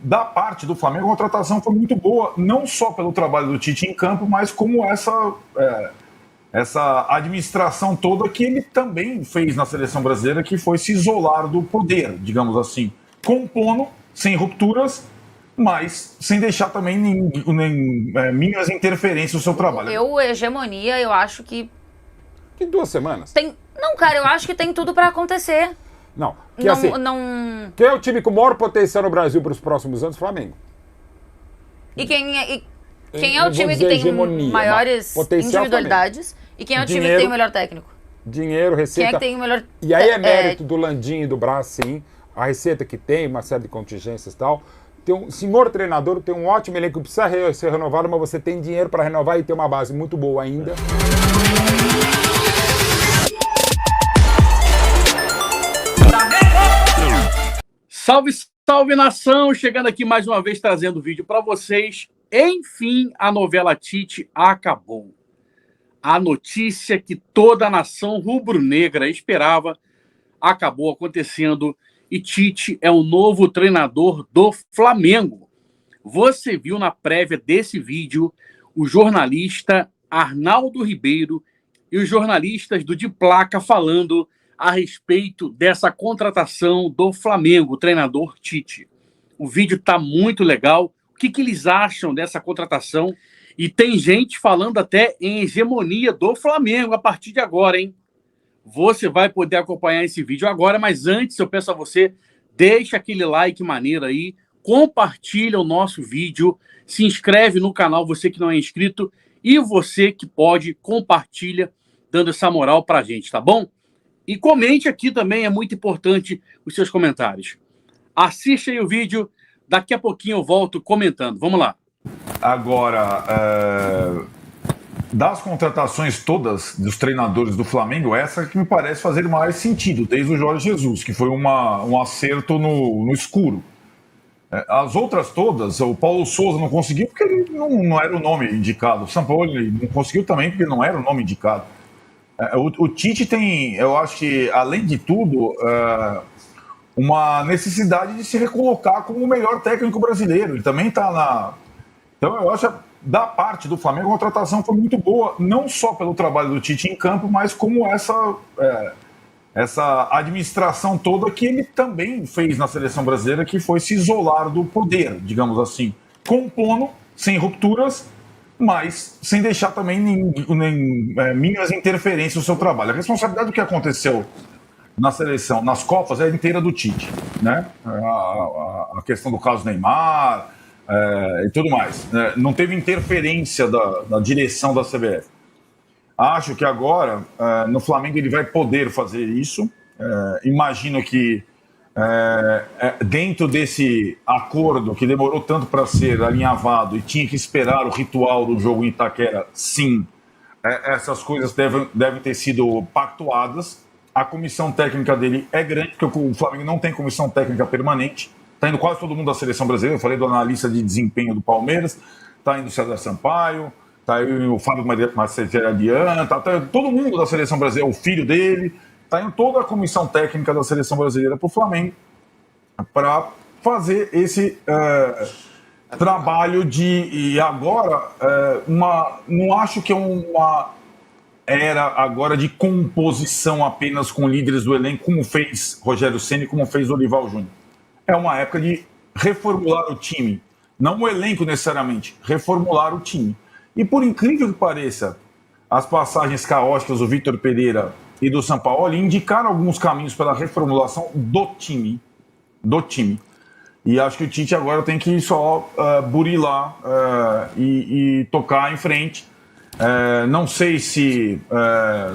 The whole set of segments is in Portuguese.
da parte do Flamengo, a contratação foi muito boa, não só pelo trabalho do Tite em campo, mas como essa administração toda que ele também fez na seleção brasileira, que foi se isolar do poder, digamos assim, compondo, sem rupturas, mas sem deixar também minhas interferências no seu trabalho. Hegemonia, eu acho que... Que 2 semanas? Não, cara, eu acho que tem tudo pra acontecer. Não, quem é o time com maior potencial no Brasil para os próximos anos? Flamengo. E quem é o time que tem maiores individualidades? E quem é o time que tem o melhor técnico? Dinheiro, receita. Quem é que tem o melhor... E aí é mérito do Landim e do Braz, sim. A receita que tem, uma série de contingências e tal. Tem um senhor treinador, tem um ótimo elenco que precisa ser renovado, mas você tem dinheiro para renovar e ter uma base muito boa ainda. Salve, salve, nação! Chegando aqui mais uma vez trazendo vídeo para vocês. Enfim, a novela Tite acabou. A notícia que toda a nação rubro-negra esperava acabou acontecendo e Tite é o novo treinador do Flamengo. Você viu na prévia desse vídeo o jornalista Arnaldo Ribeiro e os jornalistas do De Placa falando a respeito dessa contratação do Flamengo, o treinador Tite. O vídeo está muito legal. O que eles acham dessa contratação? E tem gente falando até em hegemonia do Flamengo a partir de agora, hein? Você vai poder acompanhar esse vídeo agora, mas antes eu peço a você, deixa aquele like maneiro aí, compartilha o nosso vídeo, se inscreve no canal, você que não é inscrito, e você que pode, compartilha, dando essa moral pra gente, tá bom? E comente aqui também, é muito importante os seus comentários. Assiste aí o vídeo, daqui a pouquinho eu volto comentando. Vamos lá. Agora, das contratações todas dos treinadores do Flamengo, essa que me parece fazer mais sentido, desde o Jorge Jesus, que foi um acerto no escuro. As outras todas, o Paulo Souza não conseguiu porque ele não era o nome indicado. O Sampaoli não conseguiu também porque não era o nome indicado. O Tite tem, eu acho que, além de tudo, uma necessidade de se recolocar como o melhor técnico brasileiro. Ele também está na... Então, eu acho que da parte do Flamengo a contratação foi muito boa, não só pelo trabalho do Tite em campo, mas como essa administração toda que ele também fez na seleção brasileira, que foi se isolar do poder, digamos assim, compondo, sem rupturas, mas sem deixar também minhas interferências no seu trabalho. A responsabilidade do que aconteceu na seleção, nas Copas, é inteira do Tite, né? A questão do caso Neymar e tudo mais. Não teve interferência da direção da CBF. Acho que agora, no Flamengo, ele vai poder fazer isso. Imagino que dentro desse acordo que demorou tanto para ser alinhavado e tinha que esperar o ritual do jogo em Itaquera, sim, essas coisas devem ter sido pactuadas. A comissão técnica dele é grande, porque o Flamengo não tem comissão técnica permanente. Está indo quase todo mundo da seleção brasileira. Eu falei do analista de desempenho do Palmeiras, está indo o César Sampaio, está aí o Fábio Maceriadian, está todo mundo da seleção brasileira, o filho dele. Está indo toda a comissão técnica da seleção brasileira para o Flamengo para fazer esse trabalho e agora não acho que é uma era agora de composição apenas com líderes do elenco, como fez Rogério Ceni, como fez Dorival Júnior. É uma época de reformular o time, não o elenco necessariamente, reformular o time. E por incrível que pareça, as passagens caóticas do Vitor Pereira e do Sampaoli indicaram alguns caminhos para a reformulação do time. E acho que o Tite agora tem que só burilar e tocar em frente. Não sei se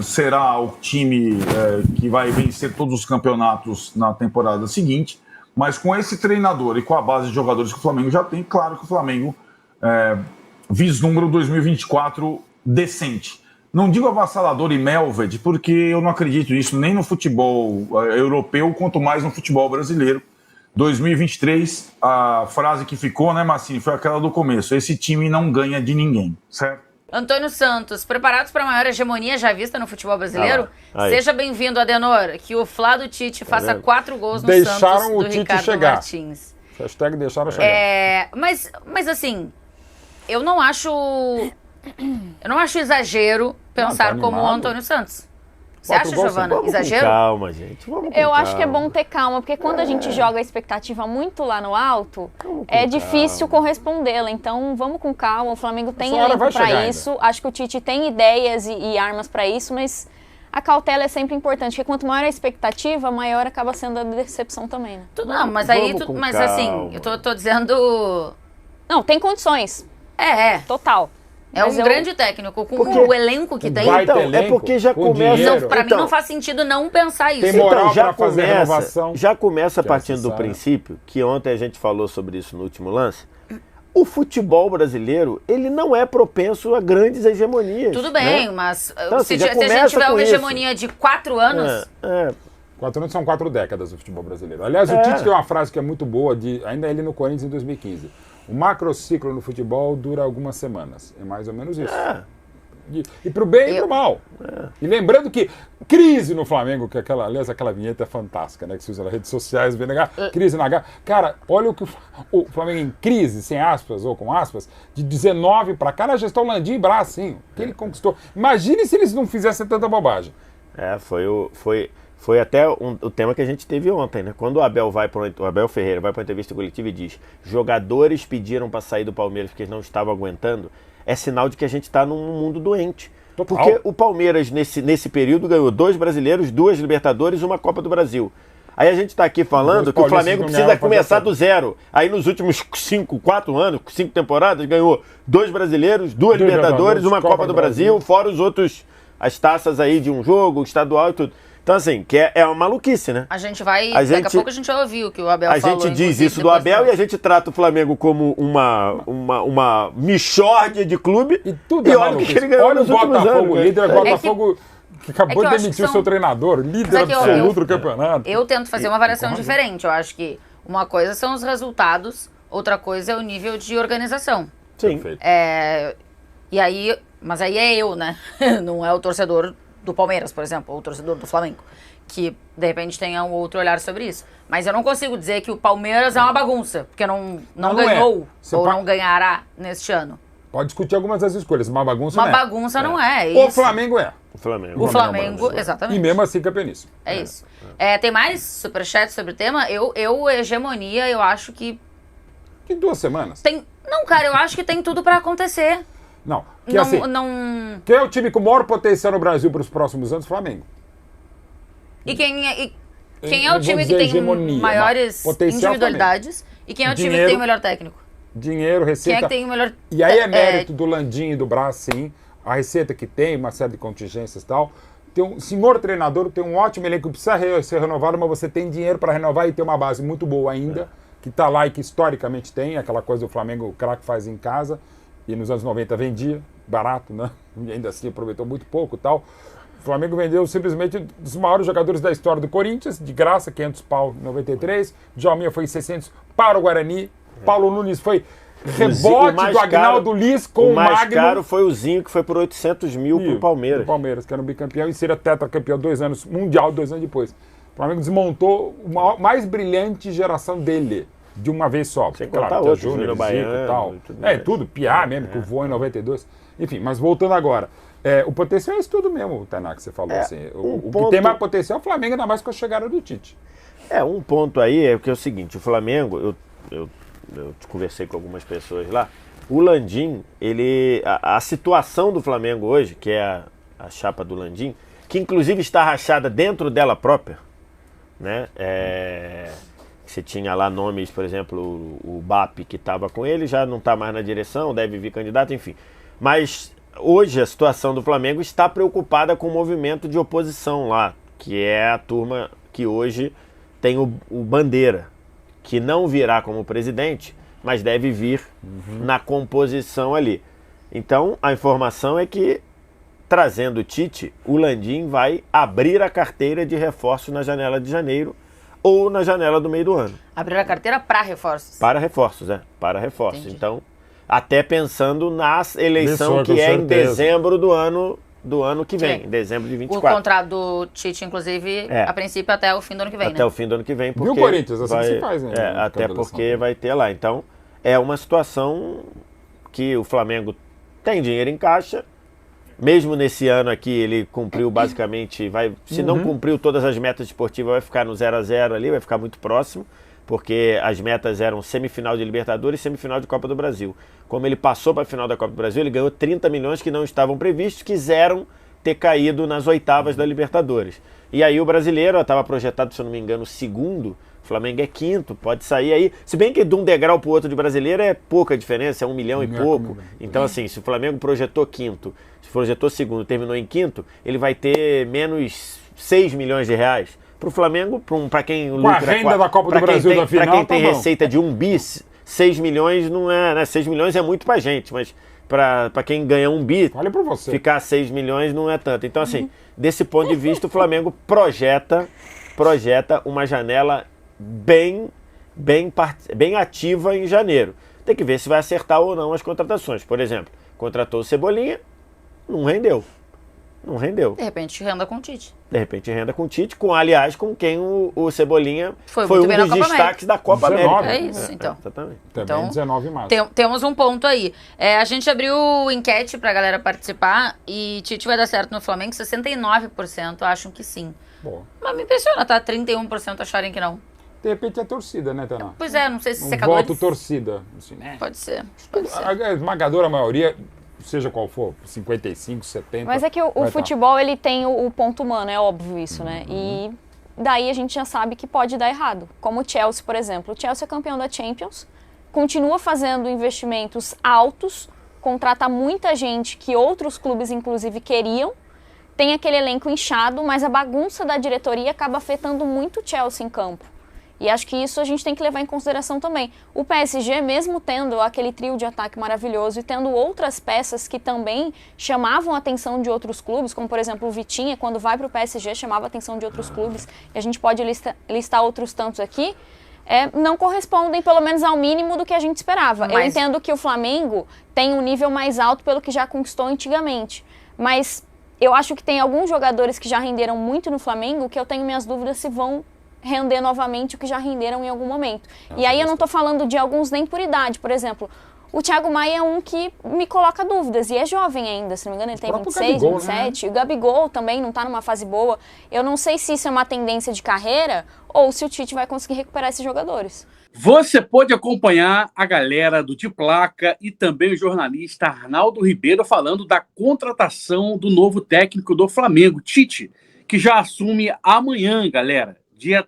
será o time que vai vencer todos os campeonatos na temporada seguinte, mas com esse treinador e com a base de jogadores que o Flamengo já tem, claro que o Flamengo vislumbra o 2024 decente. Não digo avassalador e Melved, porque eu não acredito nisso nem no futebol europeu, quanto mais no futebol brasileiro. 2023, a frase que ficou, né, Massini, foi aquela do começo: esse time não ganha de ninguém, certo? Antônio Santos, preparados para a maior hegemonia já vista no futebol brasileiro? Seja bem-vindo, Adenor. Que o Flá do Tite faça 4 gols no Santos do Ricardo Martins. Hashtag deixaram chegar. Mas assim, eu não acho exagero pensar como o Antônio Santos. Você acha, Giovana, exagero? Calma, gente. Eu acho que é bom ter calma, porque quando a gente joga a expectativa muito lá no alto, é difícil correspondê-la. Então, vamos com calma. O Flamengo tem elenco para isso. Ainda. Acho que o Tite tem ideias e armas para isso, mas a cautela é sempre importante, porque quanto maior a expectativa, maior acaba sendo a decepção também, né? Não, mas aí, mas assim, eu tô dizendo... Não, tem condições. Total. É um grande técnico, com o elenco que tem. Então, é porque já começa... Pra mim não faz sentido não pensar isso. Tem moral pra fazer renovação. Já começa partindo do princípio, que ontem a gente falou sobre isso no último lance, o futebol brasileiro, ele não é propenso a grandes hegemonias. Tudo bem, né? Mas então, se a gente tiver uma hegemonia de 4 anos... 4 anos são 4 décadas do futebol brasileiro. Aliás, o Tite tem uma frase que é muito boa, ainda ele no Corinthians em 2015. O macrociclo no futebol dura algumas semanas. É mais ou menos isso. E pro bem e pro mal. E lembrando que crise no Flamengo, que aliás, aquela vinheta é fantástica, né? Que se usa nas redes sociais, crise na H. Cara, olha o que o Flamengo em crise, sem aspas ou com aspas, de 19 pra cá, na gestão Landim e Bracinho, que ele conquistou. Imagine se eles não fizessem tanta bobagem. Foi até o tema que a gente teve ontem, né? Quando o Abel Ferreira vai para uma entrevista coletiva e diz: jogadores pediram para sair do Palmeiras porque eles não estavam aguentando, é sinal de que a gente está num mundo doente. Total. Porque o Palmeiras, nesse período, ganhou 2 brasileiros, 2 Libertadores e uma Copa do Brasil. Aí a gente está aqui falando que o Flamengo precisa começar do zero. Aí nos últimos 4 anos, 5 temporadas, ganhou 2 brasileiros, 2 Libertadores, uma Copa do Brasil, fora os outros, as taças aí de um jogo, estadual e tudo. Então, assim, que é uma maluquice, né? Daqui a pouco a gente vai ouvir o que o Abel falou. A gente diz isso do Abel e a gente trata o Flamengo como uma mixórdia de clube. E tudo é olha o que ele ganhou nos últimos anos. Botafogo, líder, Botafogo que acabou de demitir o seu treinador, líder absoluto do campeonato. Eu tento fazer uma variação diferente. Eu acho que uma coisa são os resultados, outra coisa é o nível de organização. Sim. Mas aí é eu, né? Não é o torcedor do Palmeiras, por exemplo, ou o torcedor do Flamengo, que de repente tenha um outro olhar sobre isso. Mas eu não consigo dizer que o Palmeiras é uma bagunça, porque não ganhou ou não ganhará neste ano. Pode discutir algumas das escolhas, uma bagunça não é. Uma bagunça não é. O Flamengo é. O Flamengo, exatamente. E mesmo assim campeoníssimo. É isso. Tem mais superchat sobre o tema? Hegemonia, eu acho que... Em 2 semanas. Não, cara, eu acho que tem tudo pra acontecer. Não, quem é o time com maior potencial no Brasil para os próximos anos? Flamengo. E quem é o time que tem maiores individualidades? E quem é o time que tem o melhor técnico? Dinheiro, receita. Quem é que tem o melhor... E aí é mérito do Landim e do Brás, sim. A receita que tem, uma série de contingências e tal. Senhor treinador, tem um ótimo elenco que precisa ser renovado, mas você tem dinheiro para renovar e tem uma base muito boa ainda, que está lá e que historicamente tem, aquela coisa do Flamengo, o craque faz em casa. E nos anos 90 vendia, barato, né? E ainda assim aproveitou muito pouco e tal. O Flamengo vendeu simplesmente um dos maiores jogadores da história do Corinthians, de graça, 500 pau em 93. Djalminha foi 600 para o Guarani. Paulo Nunes foi rebote do Agnaldo Liz com o Magno. O mais caro foi o Zinho, que foi por 800 mil para o Palmeiras. O Palmeiras, que era um bicampeão e seria tetracampeão 2 anos, mundial 2 anos depois. O Flamengo desmontou a mais brilhante geração dele. De uma vez só. Sem contar outro, Júnior, Baiano e tal. Tudo, Piá mesmo, que voou em 92. Enfim, mas voltando agora. O potencial é isso tudo mesmo, Tainá, que você falou. Assim. O que tem mais potencial é o Flamengo, ainda mais com a chegada do Tite. Um ponto aí é que é o seguinte, o Flamengo, eu conversei com algumas pessoas lá, o Landim, a situação do Flamengo hoje, que é a chapa do Landim, que inclusive está rachada dentro dela própria, né? Você tinha lá nomes, por exemplo, o BAP que estava com ele, já não está mais na direção, deve vir candidato, enfim. Mas hoje a situação do Flamengo está preocupada com o movimento de oposição lá, que é a turma que hoje tem o Bandeira, que não virá como presidente, mas deve vir na composição ali. Então a informação é que, trazendo o Tite, o Landim vai abrir a carteira de reforços na janela de janeiro, ou na janela do meio do ano. Abrir a carteira para reforços. Para reforços, para reforços. Entendi. Então, até pensando na eleição que é em dezembro do ano do ano que vem, Sim. em dezembro de O 24. contrato do Tite, inclusive, a princípio até o fim do ano que vem, Até o fim do ano que vem. Porque Viu, Corinthians? Assim que se faz, né? Até porque vai ter lá. Então, é uma situação que o Flamengo tem dinheiro em caixa. Mesmo nesse ano aqui, ele cumpriu basicamente, se não cumpriu todas as metas esportivas, vai ficar no 0-0 ali, vai ficar muito próximo, porque as metas eram semifinal de Libertadores e semifinal de Copa do Brasil. Como ele passou para a final da Copa do Brasil, ele ganhou 30 milhões que não estavam previstos, quiseram ter caído nas oitavas da Libertadores. E aí o brasileiro estava projetado, se eu não me engano, segundo, o Flamengo é quinto, pode sair aí. Se bem que de um degrau para o outro de brasileiro é pouca diferença, é 1 milhão e pouco. Então assim, se o Flamengo projetou quinto, se projetou segundo, terminou em quinto, ele vai ter menos 6 milhões de reais. Para o Flamengo, para quem lucra... Com a renda da Copa do Brasil da final, para quem tem tá bom. receita de 1 bi, 6 milhões não é... Né? 6 milhões é muito pra gente, mas para quem ganha 1 bi, Olha pra você. ficar 6 milhões não é tanto. Então assim, desse ponto de vista, o Flamengo projeta uma janela bem ativa em janeiro. Tem que ver se vai acertar ou não as contratações. Por exemplo, contratou o Cebolinha, não rendeu. De repente, renda com o Tite. De repente, renda com o Tite, aliás, com quem o Cebolinha Foi um muito bem na dos Copa destaques da Copa 19, América. É isso, então. Exatamente. Também Então, 19 de março. Temos um ponto aí. A gente abriu enquete pra galera participar e Tite vai dar certo no Flamengo. 69% acham que sim. Boa. Mas me impressiona, tá? 31% acharem que não. De repente é torcida, né, Tana? Pois é, não sei se Um secadores... voto torcida. Assim, né? Pode ser. A esmagadora maioria, seja qual for, 55, 70... Mas é que o futebol, ele tem o ponto humano, é óbvio isso, né? E daí a gente já sabe que pode dar errado. Como o Chelsea, por exemplo. O Chelsea é campeão da Champions, continua fazendo investimentos altos, contrata muita gente que outros clubes, inclusive, queriam, tem aquele elenco inchado, mas a bagunça da diretoria acaba afetando muito o Chelsea em campo. E acho que isso a gente tem que levar em consideração também. O PSG, mesmo tendo aquele trio de ataque maravilhoso e tendo outras peças que também chamavam a atenção de outros clubes, como por exemplo o Vitinha, quando vai para o PSG, chamava a atenção de outros clubes, e a gente pode listar outros tantos aqui, não correspondem pelo menos ao mínimo do que a gente esperava. Eu entendo que o Flamengo tem um nível mais alto pelo que já conquistou antigamente, mas eu acho que tem alguns jogadores que já renderam muito no Flamengo que eu tenho minhas dúvidas se vão render novamente o que já renderam em algum momento. E aí eu não estou falando de alguns nem por idade. Por exemplo, o Thiago Maia é um que me coloca dúvidas, e é jovem ainda, se não me engano, ele tem 26, Gabigol, 27. Né? O Gabigol também não está numa fase boa. Eu não sei se isso é uma tendência de carreira ou se o Tite vai conseguir recuperar esses jogadores. Você pode acompanhar a galera do De Placa e também o jornalista Arnaldo Ribeiro falando da contratação do novo técnico do Flamengo, Tite, que já assume amanhã, galera, dia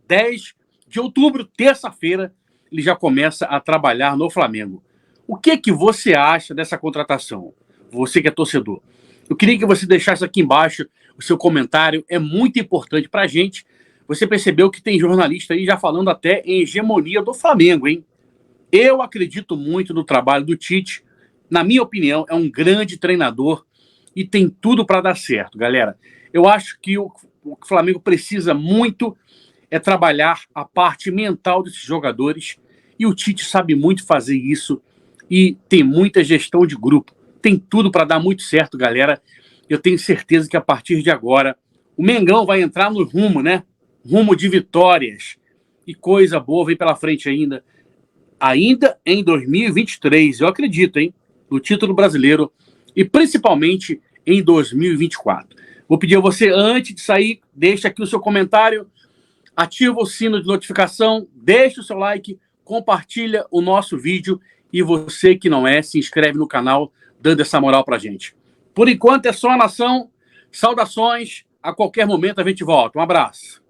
10 de outubro, terça-feira, ele já começa a trabalhar no Flamengo. O que você acha dessa contratação? Você que é torcedor. Eu queria que você deixasse aqui embaixo o seu comentário, é muito importante pra gente. Você percebeu que tem jornalista aí já falando até em hegemonia do Flamengo, hein? Eu acredito muito no trabalho do Tite. Na minha opinião, é um grande treinador e tem tudo para dar certo, galera. Eu acho que o Flamengo precisa muito trabalhar a parte mental desses jogadores, e o Tite sabe muito fazer isso e tem muita gestão de grupo. Tem tudo para dar muito certo, galera. Eu tenho certeza que a partir de agora o Mengão vai entrar no rumo, né? Rumo de vitórias, e coisa boa vem pela frente ainda em 2023, eu acredito, hein? No título brasileiro e principalmente em 2024. Vou pedir a você, antes de sair, deixa aqui o seu comentário, ativa o sino de notificação, deixa o seu like, compartilha o nosso vídeo, e você que não se inscreve no canal, dando essa moral pra gente. Por enquanto é só a nação, saudações, a qualquer momento a gente volta. Um abraço.